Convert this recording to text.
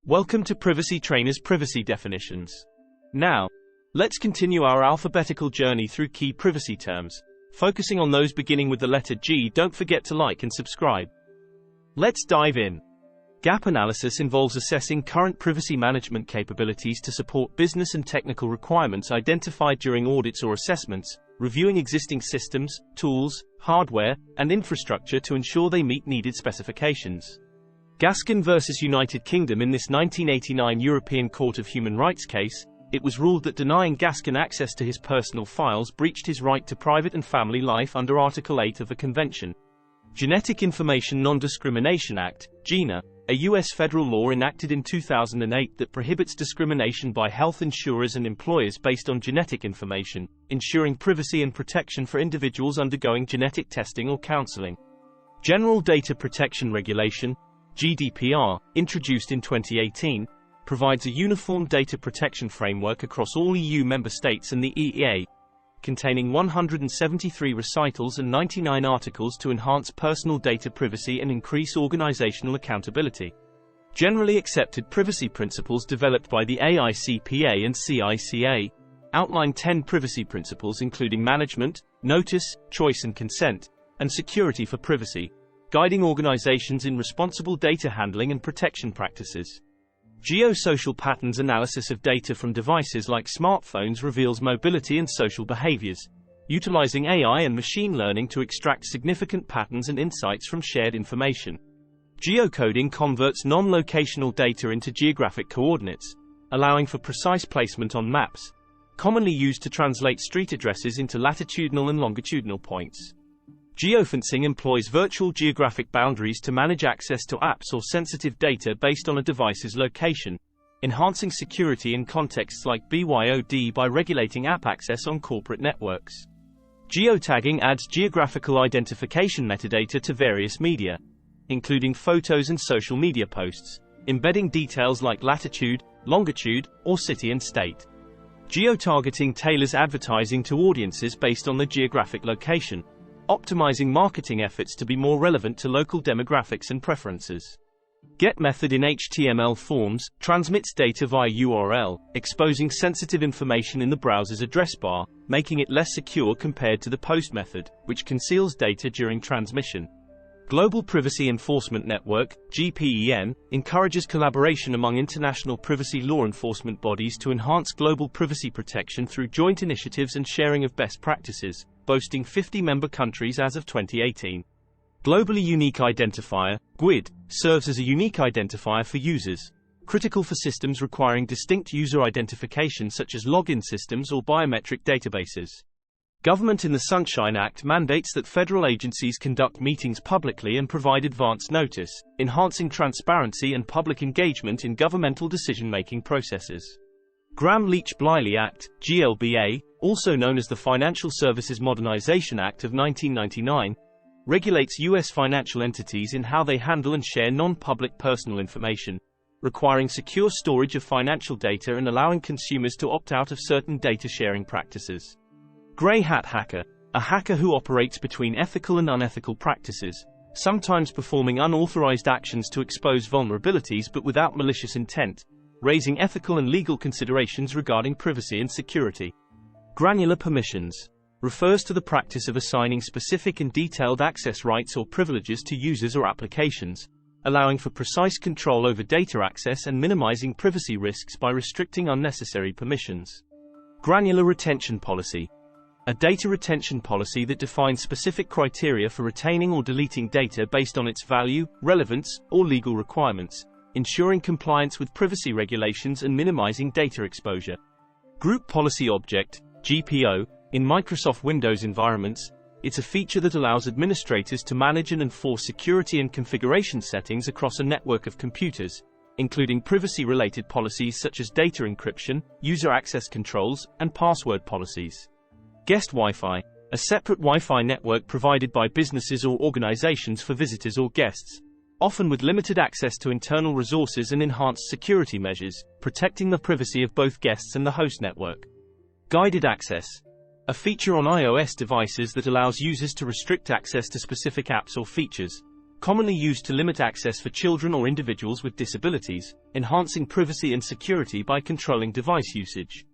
Welcome to Privacy Trainer's Privacy Definitions. Now, let's continue our alphabetical journey through key privacy terms, focusing on those beginning with the letter G. Don't forget to like and subscribe. Let's dive in. Gap analysis involves assessing current privacy management capabilities to support business and technical requirements identified during audits or assessments, reviewing existing systems, tools, hardware, and infrastructure to ensure they meet needed specifications. Gaskin versus United Kingdom. In this 1989 European Court of Human Rights case, it was ruled that denying Gaskin access to his personal files breached his right to private and family life under Article 8 of the Convention. Genetic Information Non-Discrimination Act, GINA, a U.S. federal law enacted in 2008 that prohibits discrimination by health insurers and employers based on genetic information, ensuring privacy and protection for individuals undergoing genetic testing or counseling. General Data Protection Regulation, GDPR, introduced in 2018, provides a uniform data protection framework across all EU member states and the EEA, containing 173 recitals and 99 articles to enhance personal data privacy and increase organizational accountability. Generally accepted privacy principles developed by the AICPA and CICA outline 10 privacy principles including management, notice, choice and consent, and security for privacy, guiding organizations in responsible data handling and protection practices. Geosocial patterns analysis of data from devices like smartphones reveals mobility and social behaviors, utilizing AI and machine learning to extract significant patterns and insights from shared information. Geocoding converts non-locational data into geographic coordinates, allowing for precise placement on maps, commonly used to translate street addresses into latitudinal and longitudinal points. Geofencing employs virtual geographic boundaries to manage access to apps or sensitive data based on a device's location, enhancing security in contexts like BYOD by regulating app access on corporate networks. Geotagging adds geographical identification metadata to various media, including photos and social media posts, embedding details like latitude, longitude, or city and state. Geotargeting tailors advertising to audiences based on the geographic location, optimizing marketing efforts to be more relevant to local demographics and preferences. Get method in HTML forms transmits data via URL, exposing sensitive information in the browser's address bar, making it less secure compared to the post method, which conceals data during transmission. Global Privacy Enforcement Network, GPEN, encourages collaboration among international privacy law enforcement bodies to enhance global privacy protection through joint initiatives and sharing of best practices, boasting 50 member countries as of 2018. Globally Unique Identifier, GUID, serves as a unique identifier for users, critical for systems requiring distinct user identification such as login systems or biometric databases. Government in the Sunshine Act mandates that federal agencies conduct meetings publicly and provide advance notice, enhancing transparency and public engagement in governmental decision-making processes. Gramm-Leach-Bliley Act, GLBA, also known as the Financial Services Modernization Act of 1999, regulates U.S. financial entities in how they handle and share non-public personal information, requiring secure storage of financial data and allowing consumers to opt out of certain data sharing practices. Grey Hat Hacker, a hacker who operates between ethical and unethical practices, sometimes performing unauthorized actions to expose vulnerabilities but without malicious intent, raising ethical and legal considerations regarding privacy and security. Granular permissions refers to the practice of assigning specific and detailed access rights or privileges to users or applications, allowing for precise control over data access and minimizing privacy risks by restricting unnecessary permissions. Granular retention policy, a data retention policy that defines specific criteria for retaining or deleting data based on its value, relevance, or legal requirements, ensuring compliance with privacy regulations and minimizing data exposure. Group Policy Object, GPO, in Microsoft Windows environments, it's a feature that allows administrators to manage and enforce security and configuration settings across a network of computers, including privacy-related policies such as data encryption, user access controls, and password policies. Guest Wi-Fi, a separate Wi-Fi network provided by businesses or organizations for visitors or guests, often with limited access to internal resources and enhanced security measures, protecting the privacy of both guests and the host network. Guided access, a feature on iOS devices that allows users to restrict access to specific apps or features, commonly used to limit access for children or individuals with disabilities, enhancing privacy and security by controlling device usage.